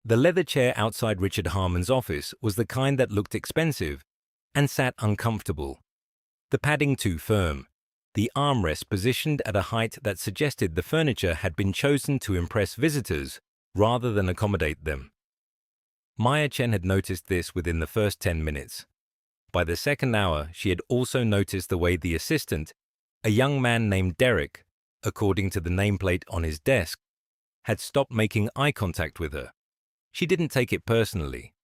The leather chair outside Richard Harmon's office was the kind that looked expensive and sat uncomfortable. The padding too firm, the armrest positioned at a height that suggested the furniture had been chosen to impress visitors rather than accommodate them. Maya Chen had noticed this within the first 10 minutes. By the second hour, she had also noticed the way the assistant, a young man named Derek, according to the nameplate on his desk, had stopped making eye contact with her. She didn't take it personally.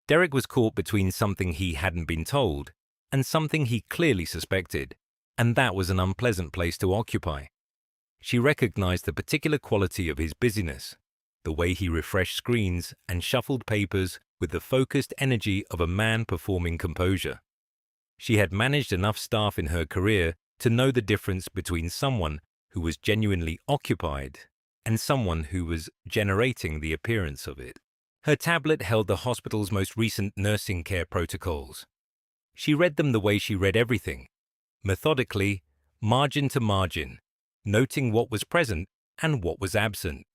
Derek was caught between something he hadn't been told and something he clearly suspected, and that was an unpleasant place to occupy. She recognized the particular quality of his busyness, the way he refreshed screens and shuffled papers with the focused energy of a man performing composure. She had managed enough staff in her career to know the difference between someone who was genuinely occupied and someone who was generating the appearance of it. Her tablet held the hospital's most recent nursing care protocols. She read them the way she read everything, methodically, margin to margin, noting what was present and what was absent.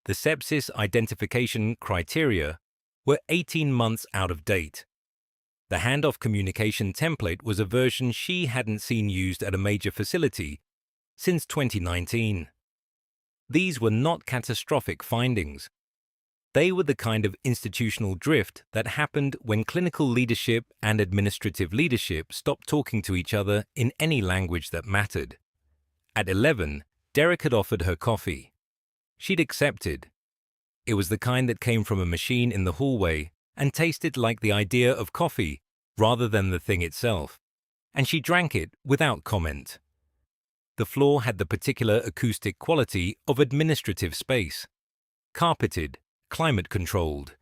The sepsis identification criteria were 18 months out of date. The handoff communication template was a version she hadn't seen used at a major facility since 2019. These were not catastrophic findings. They were the kind of institutional drift that happened when clinical leadership and administrative leadership stopped talking to each other in any language that mattered. At 11, Derek had offered her coffee. She'd accepted. It was the kind that came from a machine in the hallway and tasted like the idea of coffee rather than the thing itself, and she drank it without comment. The floor had the particular acoustic quality of administrative space, carpeted, climate-controlled,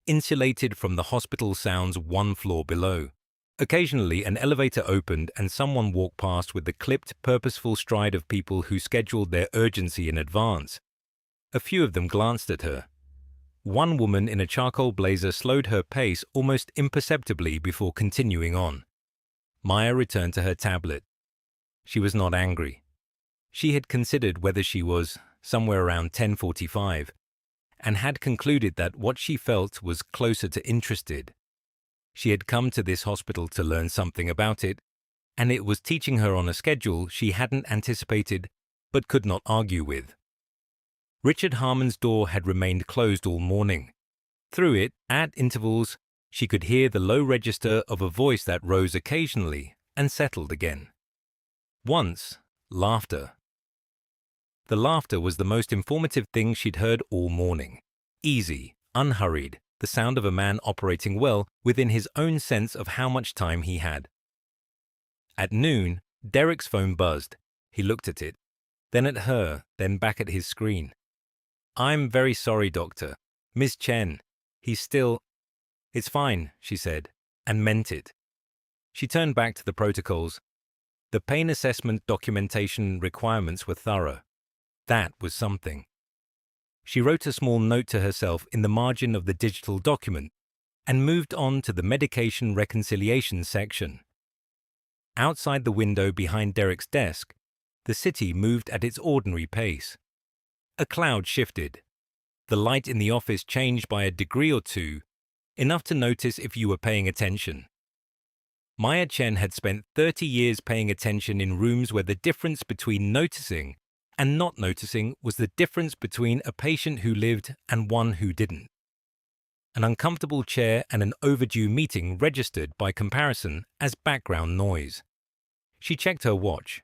insulated from the hospital sounds one floor below. Occasionally, an elevator opened and someone walked past with the clipped, purposeful stride of people who scheduled their urgency in advance. A few of them glanced at her. One woman in a charcoal blazer slowed her pace almost imperceptibly before continuing on. Maya returned to her tablet. She was not angry. She had considered whether she was somewhere around 10:45 and had concluded that what she felt was closer to interested. She had come to this hospital to learn something about it, and it was teaching her on a schedule she hadn't anticipated but could not argue with. Richard Harmon's door had remained closed all morning. Through it, at intervals, she could hear the low register of a voice that rose occasionally and settled again. Once, laughter. The laughter was the most informative thing she'd heard all morning. Easy, unhurried, the sound of a man operating well within his own sense of how much time he had. At noon, Derek's phone buzzed. He looked at it, then at her, then back at his screen. "I'm very sorry, doctor. Miss Chen. He's still—" "It's fine," she said, and meant it. She turned back to the protocols. The pain assessment documentation requirements were thorough. That was something. She wrote a small note to herself in the margin of the digital document and moved on to the medication reconciliation section. Outside the window behind Derek's desk, the city moved at its ordinary pace. A cloud shifted. The light in the office changed by a degree or two, enough to notice if you were paying attention. Maya Chen had spent 30 years paying attention in rooms where the difference between noticing and not noticing was the difference between a patient who lived and one who didn't. An uncomfortable chair and an overdue meeting registered by comparison as background noise. She checked her watch.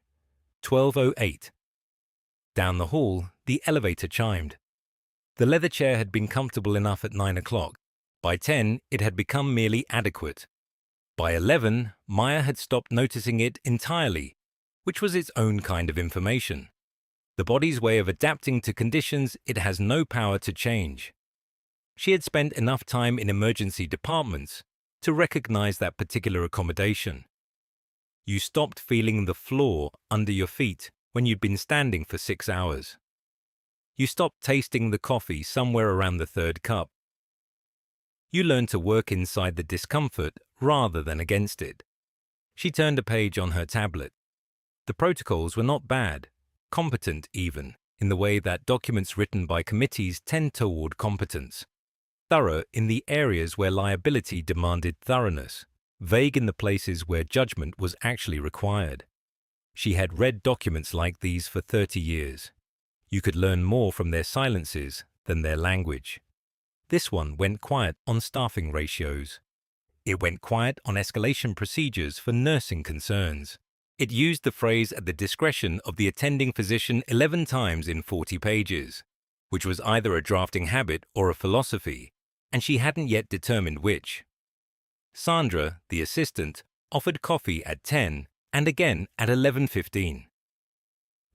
12:08. Down the hall, the elevator chimed. The leather chair had been comfortable enough at 9 o'clock. By 10, it had become merely adequate. By 11, Maya had stopped noticing it entirely, which was its own kind of information. The body's way of adapting to conditions it has no power to change. She had spent enough time in emergency departments to recognize that particular accommodation. You stopped feeling the floor under your feet when you'd been standing for 6 hours. You stopped tasting the coffee somewhere around the third cup. You learned to work inside the discomfort rather than against it. She turned a page on her tablet. The protocols were not bad, competent even, in the way that documents written by committees tend toward competence. thorough in the areas where liability demanded thoroughness, vague in the places where judgment was actually required. She had read documents like these for 30 years. You could learn more from their silences than their language. This one went quiet on staffing ratios. It went quiet on escalation procedures for nursing concerns. It used the phrase at the discretion of the attending physician 11 times in 40 pages, which was either a drafting habit or a philosophy, and she hadn't yet determined which. Sandra, the assistant, offered coffee at 10 and again at 11:15.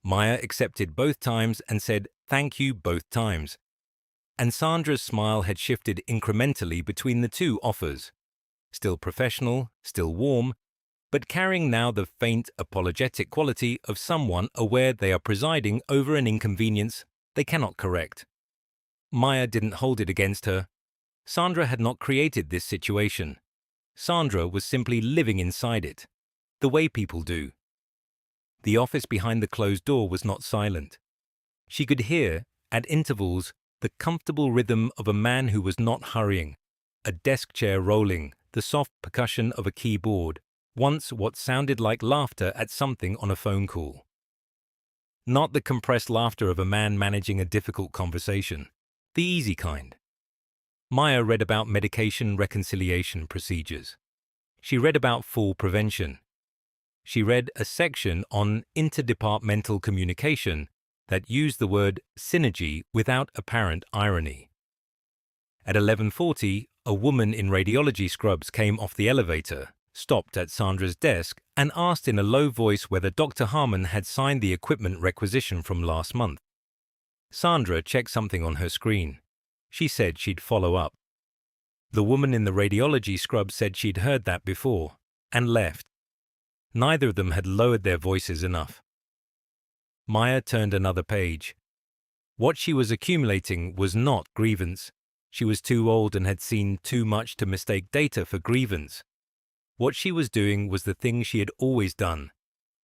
Maya accepted both times and said thank you both times, and Sandra's smile had shifted incrementally between the two offers, still professional, still warm, but carrying now the faint, apologetic quality of someone aware they are presiding over an inconvenience they cannot correct. Maya didn't hold it against her. Sandra had not created this situation. Sandra was simply living inside it, the way people do. The office behind the closed door was not silent. She could hear, at intervals, the comfortable rhythm of a man who was not hurrying, a desk chair rolling, the soft percussion of a keyboard, once what sounded like laughter at something on a phone call. Not the compressed laughter of a man managing a difficult conversation, the easy kind. Maya read about medication reconciliation procedures. She read about fall prevention. She read a section on interdepartmental communication that used the word synergy without apparent irony. At 11:40, a woman in radiology scrubs came off the elevator, stopped at Sandra's desk, and asked in a low voice whether Dr. Harmon had signed the equipment requisition from last month. Sandra checked something on her screen. She said she'd follow up. The woman in the radiology scrub said she'd heard that before, and left. Neither of them had lowered their voices enough. Maya turned another page. What she was accumulating was not grievance. She was too old and had seen too much to mistake data for grievance. What she was doing was the thing she had always done,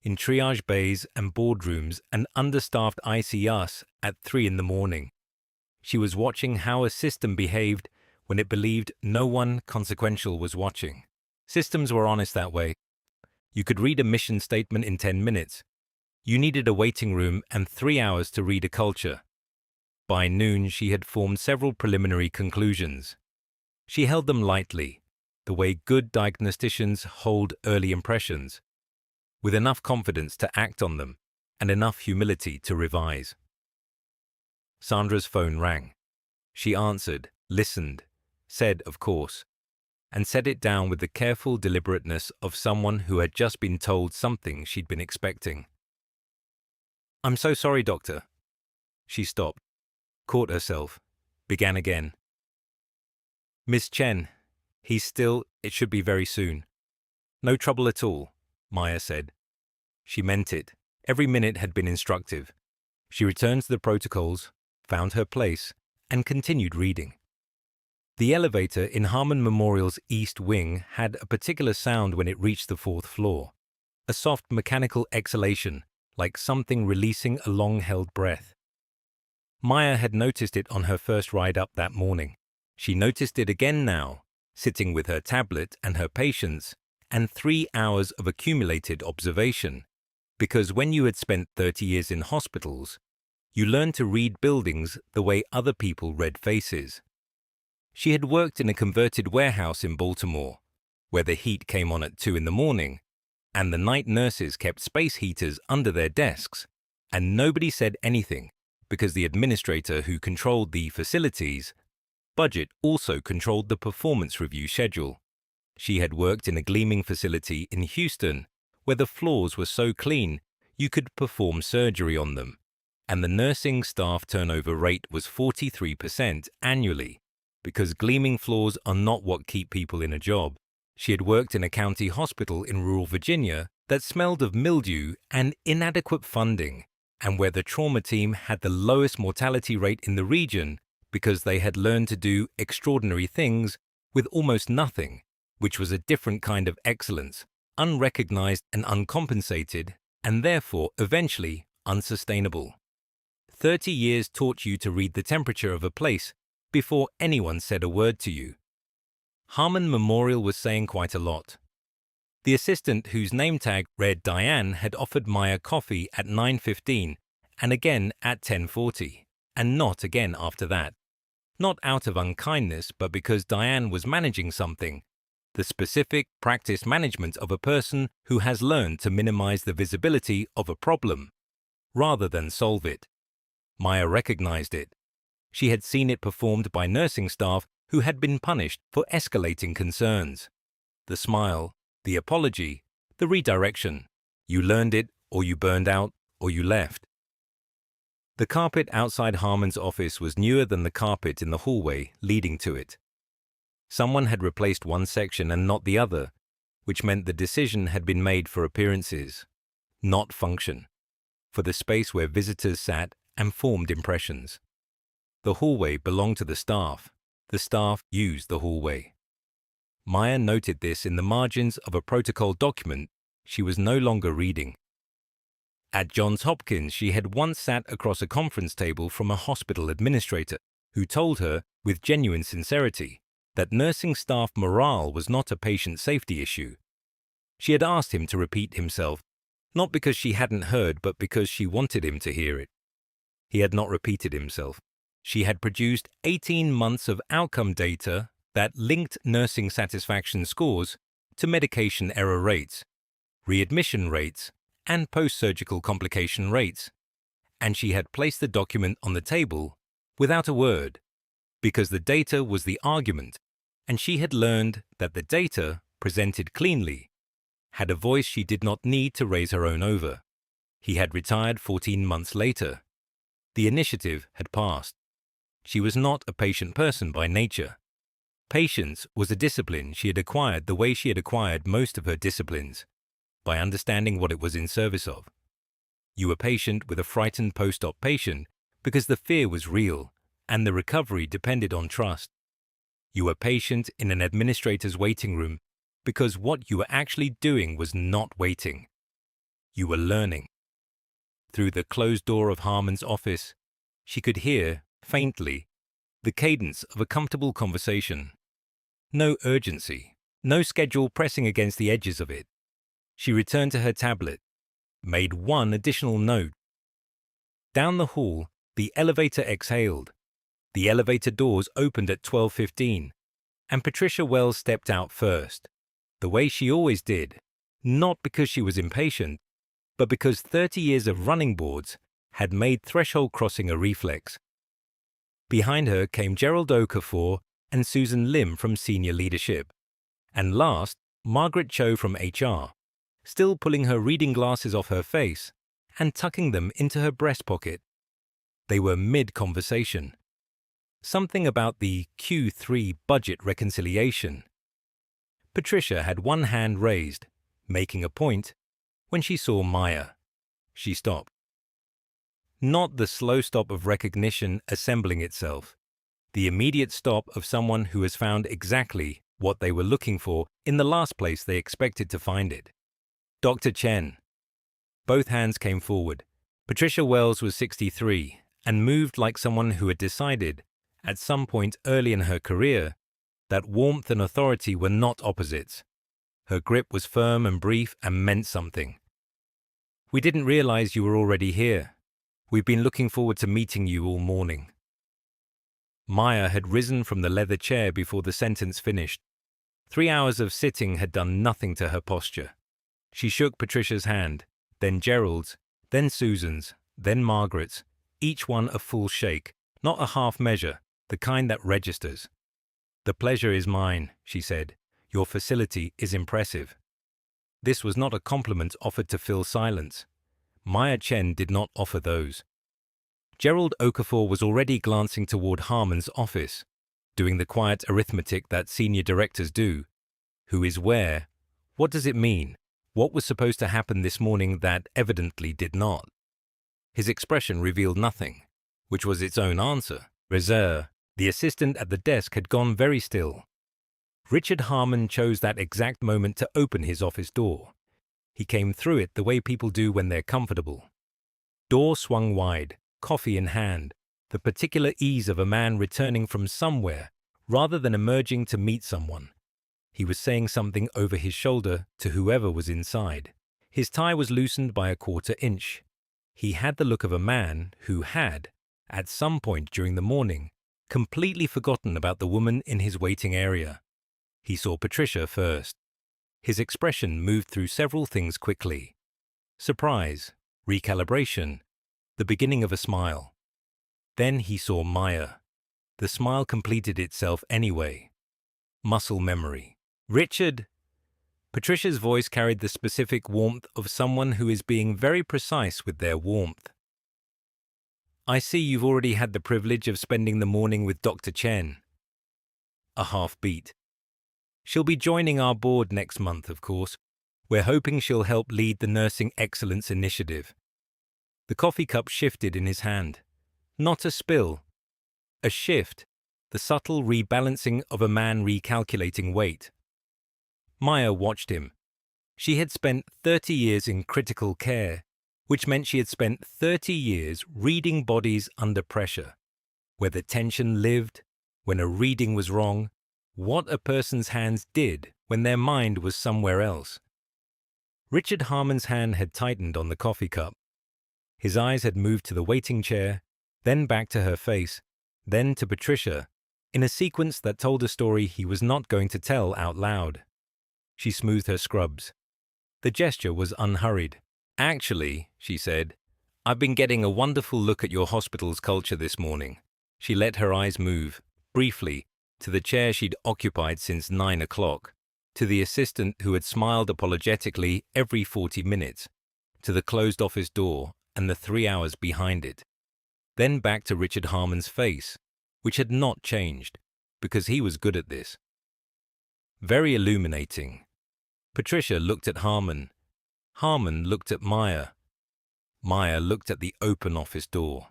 in triage bays and boardrooms and understaffed ICUs at 3 in the morning. She was watching how a system behaved when it believed no one consequential was watching. Systems were honest that way. You could read a mission statement in 10 minutes. You needed a waiting room and 3 hours to read a culture. By noon, she had formed several preliminary conclusions. She held them lightly, the way good diagnosticians hold early impressions, with enough confidence to act on them and enough humility to revise. Sandra's phone rang. She answered, listened, said, of course, and set it down with the careful deliberateness of someone who had just been told something she'd been expecting. "I'm so sorry, doctor." She stopped, caught herself, began again. "Miss Chen, it should be very soon." "No trouble at all," Maya said. She meant it. Every minute had been instructive. She returned to the protocols, found her place, and continued reading. The elevator in Harmon Memorial's East Wing had a particular sound when it reached the 4th floor, a soft mechanical exhalation, like something releasing a long-held breath. Maya had noticed it on her first ride up that morning. She noticed it again now, sitting with her tablet and her patients, and 3 hours of accumulated observation, because when you had spent 30 years in hospitals, you learned to read buildings the way other people read faces. She had worked in a converted warehouse in Baltimore, where the heat came on at 2 in the morning, and the night nurses kept space heaters under their desks, and nobody said anything because the administrator who controlled the facilities' budget also controlled the performance review schedule. She had worked in a gleaming facility in Houston, where the floors were so clean you could perform surgery on them, and the nursing staff turnover rate was 43% annually, because gleaming floors are not what keep people in a job. She had worked in a county hospital in rural Virginia that smelled of mildew and inadequate funding, and where the trauma team had the lowest mortality rate in the region because they had learned to do extraordinary things with almost nothing, which was a different kind of excellence, unrecognized and uncompensated, and therefore eventually unsustainable. 30 years taught you to read the temperature of a place before anyone said a word to you. Harmon Memorial was saying quite a lot. The assistant whose name tag read Diane had offered Maya coffee at 9:15 and again at 10:40, and not again after that. Not out of unkindness, but because Diane was managing something, the specific practice management of a person who has learned to minimize the visibility of a problem, rather than solve it. Maya recognized it. She had seen it performed by nursing staff who had been punished for escalating concerns. The smile, the apology, the redirection. You learned it, or you burned out, or you left. The carpet outside Harmon's office was newer than the carpet in the hallway leading to it. Someone had replaced one section and not the other, which meant the decision had been made for appearances, not function, for the space where visitors sat and formed impressions. The hallway belonged to the staff. The staff used the hallway. Maya noted this in the margins of a protocol document she was no longer reading. At Johns Hopkins, she had once sat across a conference table from a hospital administrator who told her, with genuine sincerity, that nursing staff morale was not a patient safety issue. She had asked him to repeat himself, not because she hadn't heard, but because she wanted him to hear it. He had not repeated himself. She had produced 18 months of outcome data that linked nursing satisfaction scores to medication error rates, readmission rates, and post-surgical complication rates, and she had placed the document on the table without a word, because the data was the argument, and she had learned that the data, presented cleanly, had a voice she did not need to raise her own over. He had retired 14 months later. The initiative had passed. She was not a patient person by nature. Patience was a discipline she had acquired the way she had acquired most of her disciplines, by understanding what it was in service of. You were patient with a frightened post-op patient because the fear was real and the recovery depended on trust. You were patient in an administrator's waiting room because what you were actually doing was not waiting. You were learning. Through the closed door of Harmon's office, she could hear, faintly, the cadence of a comfortable conversation. No urgency, no schedule pressing against the edges of it. She returned to her tablet, made one additional note. Down the hall, the elevator exhaled. The elevator doors opened at 12:15, and Patricia Wells stepped out first, the way she always did, not because she was impatient, but because 30 years of running boards had made threshold crossing a reflex. Behind her came Gerald Okafor and Susan Lim from senior leadership, and last, Margaret Cho from HR, still pulling her reading glasses off her face and tucking them into her breast pocket. They were mid-conversation. Something about the Q3 budget reconciliation. Patricia had one hand raised, making a point, when she saw Maya. She stopped. Not the slow stop of recognition assembling itself, the immediate stop of someone who has found exactly what they were looking for in the last place they expected to find it. Dr. Chen. Both hands came forward. Patricia Wells was 63 and moved like someone who had decided, at some point early in her career, that warmth and authority were not opposites. Her grip was firm and brief and meant something. We didn't realize you were already here. We've been looking forward to meeting you all morning. Maya had risen from the leather chair before the sentence finished. 3 hours of sitting had done nothing to her posture. She shook Patricia's hand, then Gerald's, then Susan's, then Margaret's, each one a full shake, not a half measure, the kind that registers. "The pleasure is mine," she said. "Your facility is impressive." This was not a compliment offered to fill silence. Maya Chen did not offer those. Gerald Okafor was already glancing toward Harmon's office, doing the quiet arithmetic that senior directors do. Who is where? What does it mean? What was supposed to happen this morning that evidently did not? His expression revealed nothing, which was its own answer. Reserve. The assistant at the desk had gone very still. Richard Harmon chose that exact moment to open his office door. He came through it the way people do when they're comfortable. Door swung wide, coffee in hand, the particular ease of a man returning from somewhere rather than emerging to meet someone. He was saying something over his shoulder to whoever was inside. His tie was loosened by a quarter-inch. He had the look of a man who had, at some point during the morning, completely forgotten about the woman in his waiting area. He saw Patricia first. His expression moved through several things quickly. Surprise, recalibration, the beginning of a smile. Then he saw Maya. The smile completed itself anyway. Muscle memory. Richard! Patricia's voice carried the specific warmth of someone who is being very precise with their warmth. I see you've already had the privilege of spending the morning with Dr. Chen. A half beat. She'll be joining our board next month, of course. We're hoping she'll help lead the Nursing Excellence Initiative. The coffee cup shifted in his hand. Not a spill. A shift, the subtle rebalancing of a man recalculating weight. Maya watched him. She had spent 30 years in critical care, which meant she had spent 30 years reading bodies under pressure, where the tension lived, when a reading was wrong, what a person's hands did when their mind was somewhere else. Richard Harmon's hand had tightened on the coffee cup. His eyes had moved to the waiting chair, then back to her face, then to Patricia, in a sequence that told a story he was not going to tell out loud. She smoothed her scrubs. The gesture was unhurried. Actually, she said, I've been getting a wonderful look at your hospital's culture this morning. She let her eyes move, briefly, to the chair she'd occupied since 9 o'clock, to the assistant who had smiled apologetically every 40 minutes, to the closed office door and the 3 hours behind it. Then back to Richard Harmon's face, which had not changed, because he was good at this. Very illuminating. Patricia looked at Harmon. Harmon looked at Maya. Maya looked at the open office door.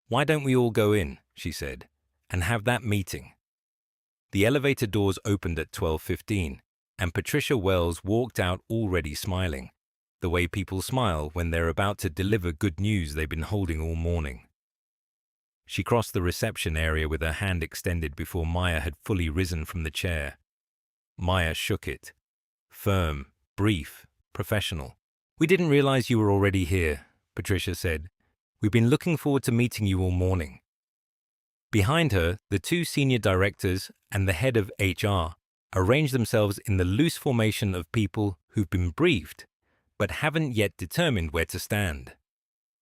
Why don't we all go in, she said, and have that meeting? The elevator doors opened at 12:15, and Patricia Wells walked out already smiling, the way people smile when they're about to deliver good news they've been holding all morning. She crossed the reception area with her hand extended before Maya had fully risen from the chair. Maya shook it. Firm, brief, professional. We didn't realize you were already here, Patricia said. We've been looking forward to meeting you all morning. Behind her, the 2 senior directors and the head of HR arranged themselves in the loose formation of people who've been briefed, but haven't yet determined where to stand.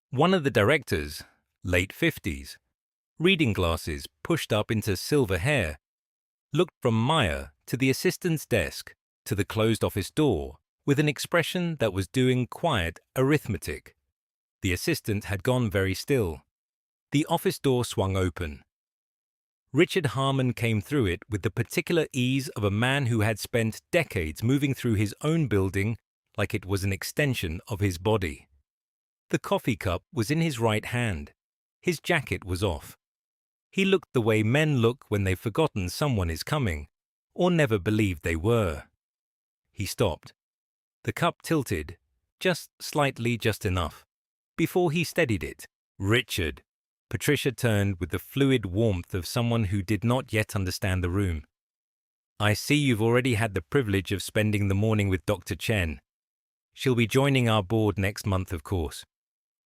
One of the directors, late 50s, reading glasses pushed up into silver hair, looked from Maya to the assistant's desk to the closed office door with an expression that was doing quiet arithmetic. The assistant had gone very still. The office door swung open. Richard Harmon came through it with the particular ease of a man who had spent decades moving through his own building like it was an extension of his body. The coffee cup was in his right hand. His jacket was off. He looked the way men look when they've forgotten someone is coming, or never believed they were. He stopped. The cup tilted, just slightly, just enough, before he steadied it. Richard. Patricia turned with the fluid warmth of someone who did not yet understand the room. I see you've already had the privilege of spending the morning with Dr. Chen. She'll be joining our board next month, of course.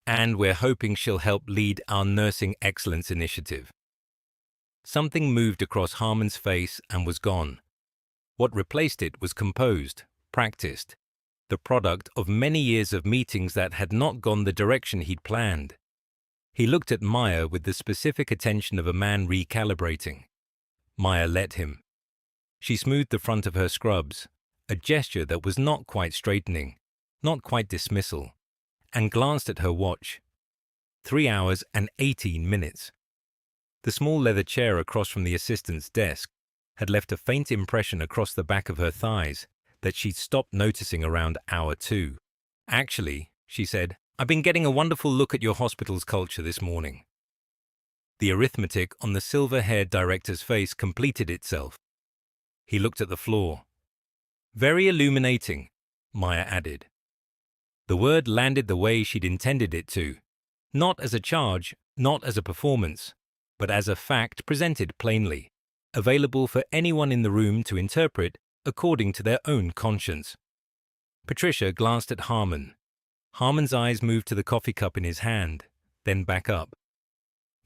And we're hoping she'll help lead our Nursing Excellence Initiative. Something moved across Harmon's face and was gone. What replaced it was composed, practiced, the product of many years of meetings that had not gone the direction he'd planned. He looked at Maya with the specific attention of a man recalibrating. Maya let him. She smoothed the front of her scrubs, a gesture that was not quite straightening, not quite dismissal, and glanced at her watch. 3 hours and 18 minutes. The small leather chair across from the assistant's desk had left a faint impression across the back of her thighs that she'd stopped noticing around hour 2. Actually, she said, I've been getting a wonderful look at your hospital's culture this morning. The arithmetic on the silver-haired director's face completed itself. He looked at the floor. Very illuminating, Maya added. The word landed the way she'd intended it to, not as a charge, not as a performance, but as a fact presented plainly, available for anyone in the room to interpret according to their own conscience. Patricia glanced at Harmon. Harmon's eyes moved to the coffee cup in his hand, then back up.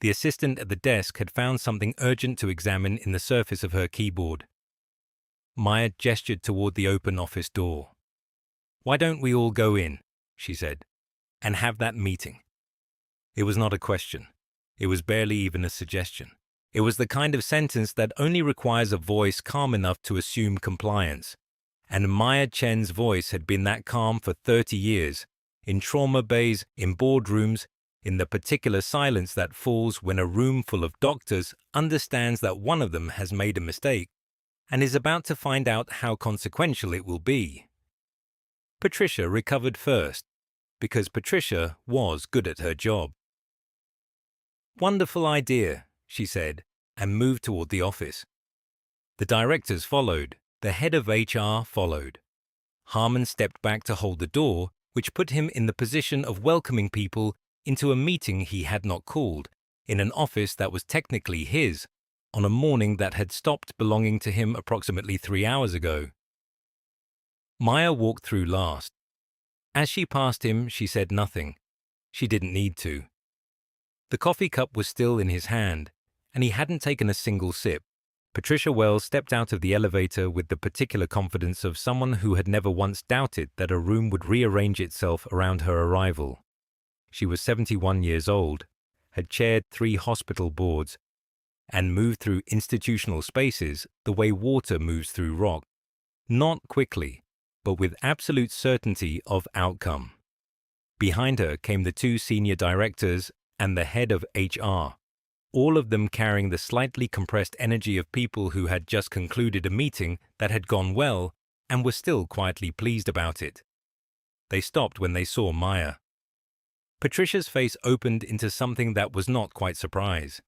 The assistant at the desk had found something urgent to examine in the surface of her keyboard. Maya gestured toward the open office door. "Why don't we all go in," she said, "and have that meeting?" It was not a question. It was barely even a suggestion. It was the kind of sentence that only requires a voice calm enough to assume compliance. And Maya Chen's voice had been that calm for 30 years, in trauma bays, in boardrooms, in the particular silence that falls when a room full of doctors understands that one of them has made a mistake and is about to find out how consequential it will be. Patricia recovered first, because Patricia was good at her job. "Wonderful idea," she said, and moved toward the office. The directors followed. The head of HR followed. Harmon stepped back to hold the door, which put him in the position of welcoming people into a meeting he had not called, in an office that was technically his, on a morning that had stopped belonging to him approximately 3 hours ago. Maya walked through last. As she passed him, she said nothing. She didn't need to. The coffee cup was still in his hand, and he hadn't taken a single sip. Patricia Wells stepped out of the elevator with the particular confidence of someone who had never once doubted that a room would rearrange itself around her arrival. She was 71 years old, had chaired 3 hospital boards, and moved through institutional spaces the way water moves through rock, not quickly, but with absolute certainty of outcome. Behind her came the 2 senior directors and the head of HR, all of them carrying the slightly compressed energy of people who had just concluded a meeting that had gone well and were still quietly pleased about it. They stopped when they saw Maya. Patricia's face opened into something that was not quite surprise.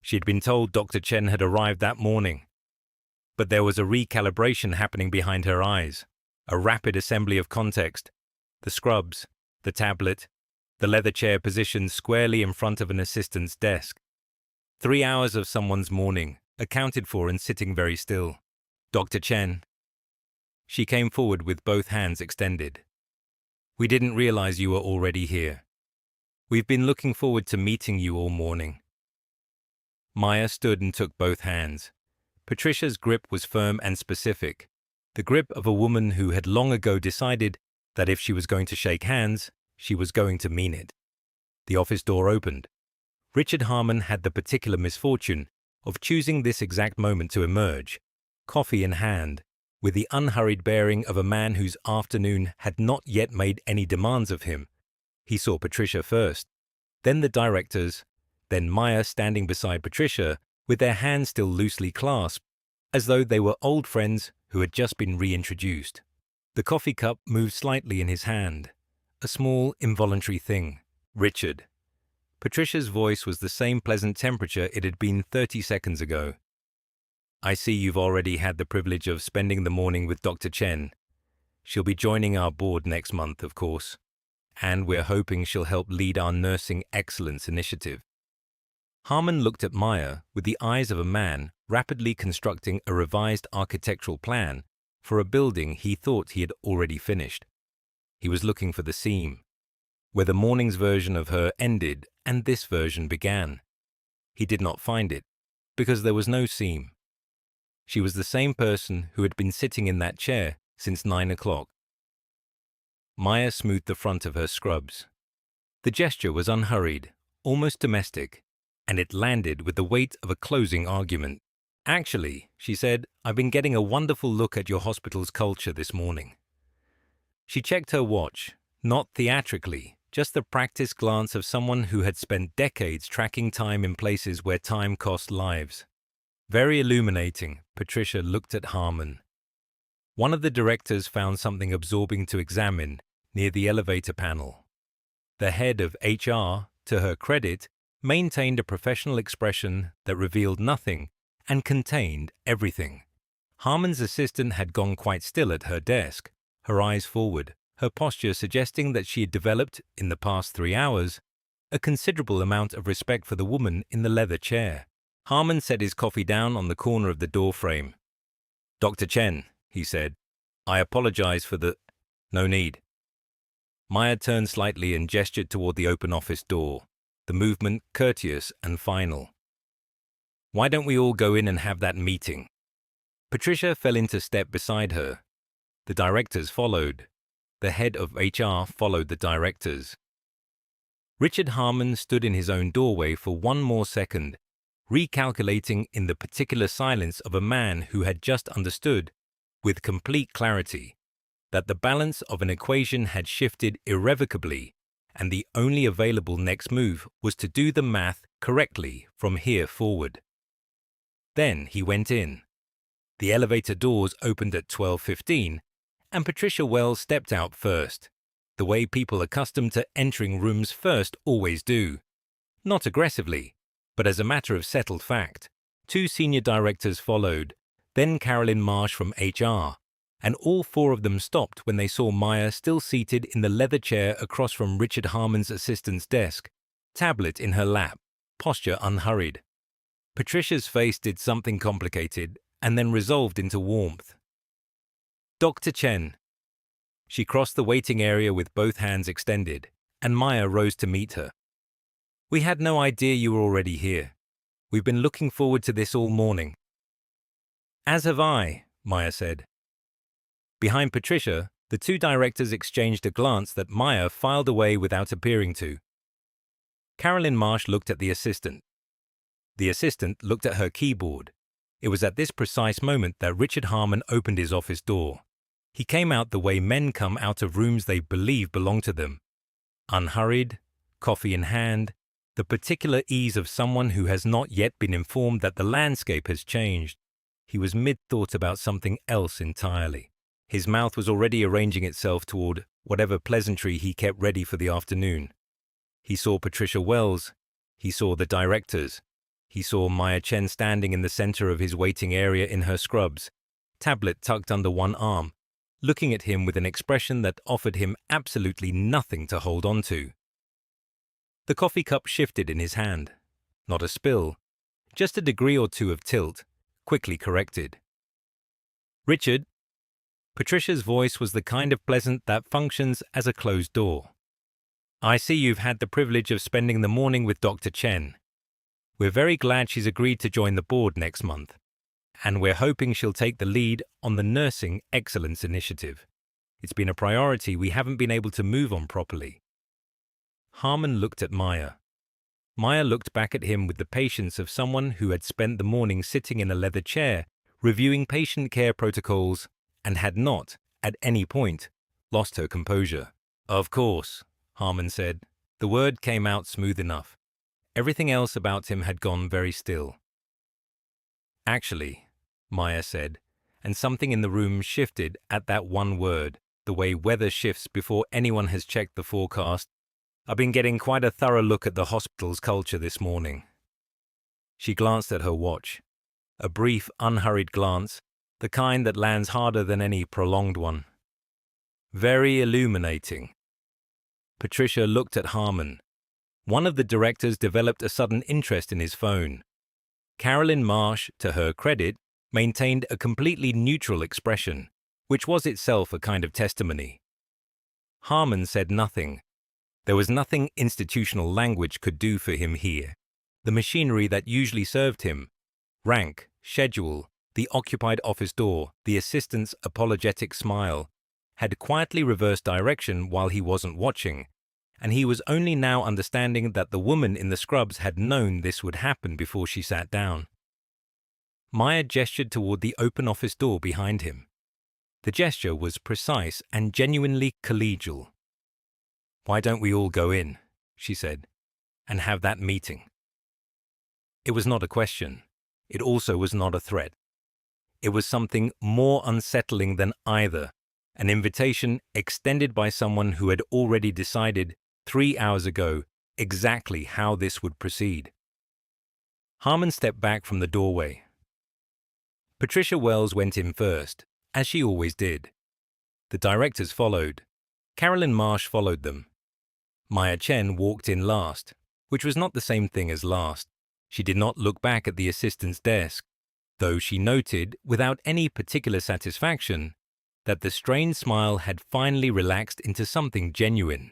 She had been told Dr. Chen had arrived that morning. But there was a recalibration happening behind her eyes, a rapid assembly of context. The scrubs, the tablet, the leather chair positioned squarely in front of an assistant's desk. 3 hours of someone's morning, accounted for and sitting very still. "Dr. Chen." She came forward with both hands extended. "We didn't realize you were already here. We've been looking forward to meeting you all morning." Maya stood and took both hands. Patricia's grip was firm and specific, the grip of a woman who had long ago decided that if she was going to shake hands, she was going to mean it. The office door opened. Richard Harmon had the particular misfortune of choosing this exact moment to emerge, coffee in hand, with the unhurried bearing of a man whose afternoon had not yet made any demands of him. He saw Patricia first, then the directors, then Maya standing beside Patricia with their hands still loosely clasped, as though they were old friends who had just been reintroduced. The coffee cup moved slightly in his hand, a small, involuntary thing. "Richard." Patricia's voice was the same pleasant temperature it had been 30 seconds ago. "I see you've already had the privilege of spending the morning with Dr. Chen. She'll be joining our board next month, of course, and we're hoping she'll help lead our Nursing Excellence initiative." Harmon looked at Maya with the eyes of a man rapidly constructing a revised architectural plan for a building he thought he had already finished. He was looking for the seam, where the morning's version of her ended and this version began. He did not find it, because there was no seam. She was the same person who had been sitting in that chair since 9 o'clock. Maya smoothed the front of her scrubs. The gesture was unhurried, almost domestic, and it landed with the weight of a closing argument. "Actually," she said, "I've been getting a wonderful look at your hospital's culture this morning." She checked her watch, not theatrically, just the practiced glance of someone who had spent decades tracking time in places where time cost lives. Very illuminating, Patricia looked at Harmon. One of the directors found something absorbing to examine near the elevator panel. The head of HR, to her credit, maintained a professional expression that revealed nothing and contained everything. Harmon's assistant had gone quite still at her desk, her eyes forward, her posture suggesting that she had developed, in the past 3 hours, a considerable amount of respect for the woman in the leather chair. Harmon set his coffee down on the corner of the door frame. "Dr. Chen," he said, "I apologize for the—" "No need." Maya turned slightly and gestured toward the open office door, the movement courteous and final. "Why don't we all go in and have that meeting?" Patricia fell into step beside her. The directors followed. The head of HR followed the directors. Richard Harmon stood in his own doorway for one more second, recalculating in the particular silence of a man who had just understood, with complete clarity, that the balance of an equation had shifted irrevocably, and the only available next move was to do the math correctly from here forward. Then he went in. The elevator doors opened at 12:15, and Patricia Wells stepped out first, the way people accustomed to entering rooms first always do. Not aggressively, but as a matter of settled fact. Two senior directors followed, then Carolyn Marsh from HR, and all four of them stopped when they saw Maya still seated in the leather chair across from Richard Harmon's assistant's desk, tablet in her lap, posture unhurried. Patricia's face did something complicated and then resolved into warmth. "Dr. Chen." She crossed the waiting area with both hands extended, and Maya rose to meet her. "We had no idea you were already here. We've been looking forward to this all morning." "As have I," Maya said. Behind Patricia, the two directors exchanged a glance that Maya filed away without appearing to. Carolyn Marsh looked at the assistant. The assistant looked at her keyboard. It was at this precise moment that Richard Harmon opened his office door. He came out the way men come out of rooms they believe belong to them. Unhurried, coffee in hand, the particular ease of someone who has not yet been informed that the landscape has changed. He was mid-thought about something else entirely. His mouth was already arranging itself toward whatever pleasantry he kept ready for the afternoon. He saw Patricia Wells. He saw the directors. He saw Maya Chen standing in the center of his waiting area in her scrubs, tablet tucked under one arm, looking at him with an expression that offered him absolutely nothing to hold on to. The coffee cup shifted in his hand. Not a spill, just a degree or two of tilt, quickly corrected. "Richard." Patricia's voice was the kind of pleasant that functions as a closed door. "I see you've had the privilege of spending the morning with Dr. Chen. We're very glad she's agreed to join the board next month, and we're hoping she'll take the lead on the Nursing Excellence Initiative. It's been a priority we haven't been able to move on properly." Harmon looked at Maya. Maya looked back at him with the patience of someone who had spent the morning sitting in a leather chair, reviewing patient care protocols, and had not, at any point, lost her composure. "Of course," Harmon said. The word came out smooth enough. Everything else about him had gone very still. "Actually," Maya said, and something in the room shifted at that one word, the way weather shifts before anyone has checked the forecast. "I've been getting quite a thorough look at the hospital's culture this morning." She glanced at her watch. A brief, unhurried glance, the kind that lands harder than any prolonged one. "Very illuminating." Patricia looked at Harmon. One of the directors developed a sudden interest in his phone. Carolyn Marsh, to her credit, maintained a completely neutral expression, which was itself a kind of testimony. Harmon said nothing. There was nothing institutional language could do for him here. The machinery that usually served him, rank, schedule, the occupied office door, the assistant's apologetic smile, had quietly reversed direction while he wasn't watching, and he was only now understanding that the woman in the scrubs had known this would happen before she sat down. Maya gestured toward the open office door behind him. The gesture was precise and genuinely collegial. "Why don't we all go in," she said, "and have that meeting?" It was not a question. It also was not a threat. It was something more unsettling than either, an invitation extended by someone who had already decided 3 hours ago exactly how this would proceed. Harmon stepped back from the doorway. Patricia Wells went in first, as she always did. The directors followed. Carolyn Marsh followed them. Maya Chen walked in last, which was not the same thing as last. She did not look back at the assistant's desk, though she noted, without any particular satisfaction, that the strained smile had finally relaxed into something genuine.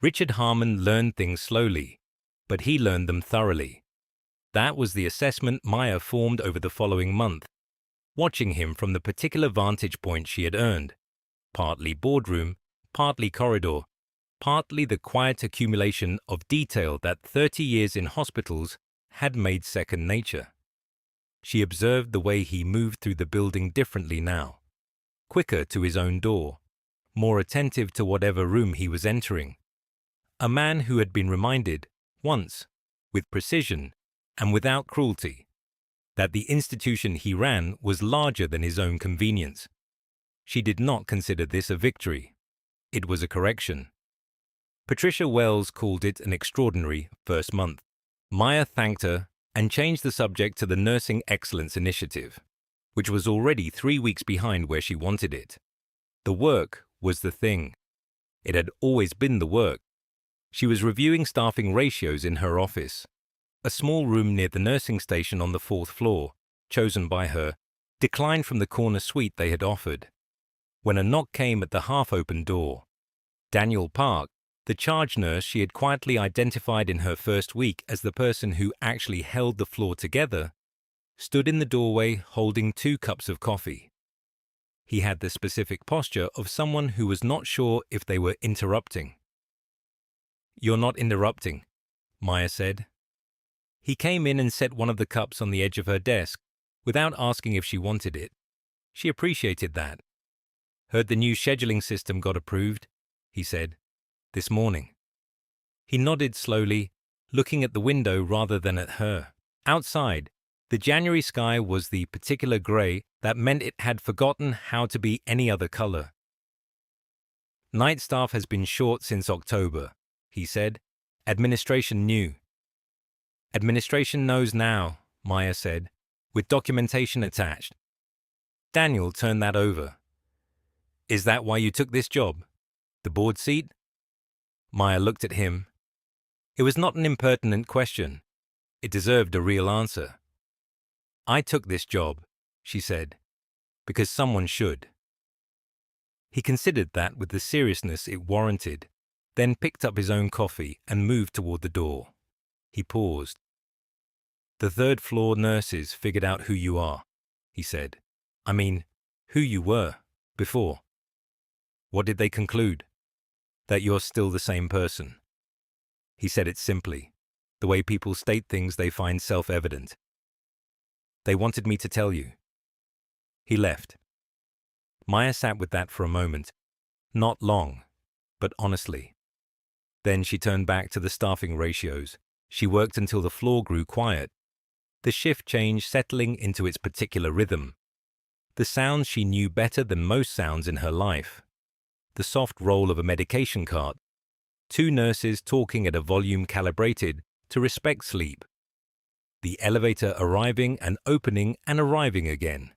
Richard Harmon learned things slowly, but he learned them thoroughly. That was the assessment Maya formed over the following month, watching him from the particular vantage point she had earned, partly boardroom, partly corridor, partly the quiet accumulation of detail that 30 years in hospitals had made second nature. She observed the way he moved through the building differently now, quicker to his own door, more attentive to whatever room he was entering. A man who had been reminded, once, with precision and without cruelty, that the institution he ran was larger than his own convenience. She did not consider this a victory. It was a correction. Patricia Wells called it an extraordinary first month. Maya thanked her and changed the subject to the Nursing Excellence Initiative, which was already 3 weeks behind where she wanted it. The work was the thing. It had always been the work. She was reviewing staffing ratios in her office. A small room near the nursing station on the 4th floor, chosen by her, declined from the corner suite they had offered. When a knock came at the half-open door, Daniel Park, the charge nurse she had quietly identified in her first week as the person who actually held the floor together, stood in the doorway holding 2 cups of coffee. He had the specific posture of someone who was not sure if they were interrupting. "You're not interrupting," Maya said. He came in and set one of the cups on the edge of her desk, without asking if she wanted it. She appreciated that. "Heard the new scheduling system got approved," he said, "this morning." He nodded slowly, looking at the window rather than at her. Outside, the January sky was the particular grey that meant it had forgotten how to be any other color. "Night staff has been short since October," he said. "Administration knew." "Administration knows now," Maya said, with documentation attached. Daniel turned that over. "Is that why you took this job? The board seat?" Maya looked at him. It was not an impertinent question. It deserved a real answer. "I took this job," she said, "because someone should." He considered that with the seriousness it warranted, then picked up his own coffee and moved toward the door. He paused. "The 3rd floor nurses figured out who you are," he said. "I mean, who you were, before." "What did they conclude?" "That you're still the same person." He said it simply, the way people state things they find self-evident. "They wanted me to tell you." He left. Maya sat with that for a moment, not long, but honestly. Then she turned back to the staffing ratios. She worked until the floor grew quiet, the shift change settling into its particular rhythm. The sounds she knew better than most sounds in her life. The soft roll of a medication cart. 2 nurses talking at a volume calibrated to respect sleep. The elevator arriving and opening and arriving again.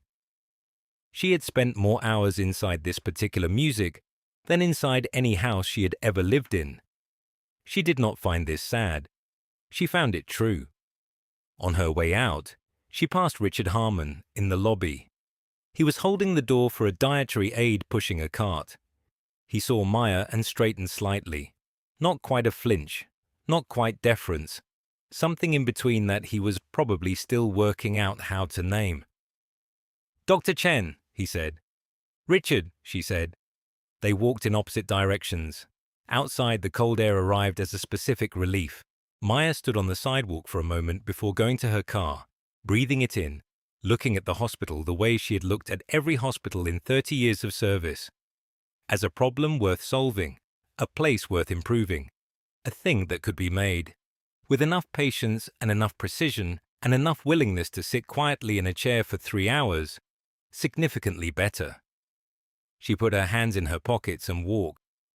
She had spent more hours inside this particular music than inside any house she had ever lived in. She did not find this sad. She found it true. On her way out, she passed Richard Harmon in the lobby. He was holding the door for a dietary aide pushing a cart. He saw Maya and straightened slightly. Not quite a flinch, not quite deference, something in between that he was probably still working out how to name. "Dr. Chen," he said. "Richard," she said. They walked in opposite directions. Outside, the cold air arrived as a specific relief. Maya stood on the sidewalk for a moment before going to her car, breathing it in, looking at the hospital the way she had looked at every hospital in 30 years of service. As a problem worth solving, a place worth improving, a thing that could be made. With enough patience and enough precision and enough willingness to sit quietly in a chair for 3 hours, significantly better. She put her hands in her pockets and walked,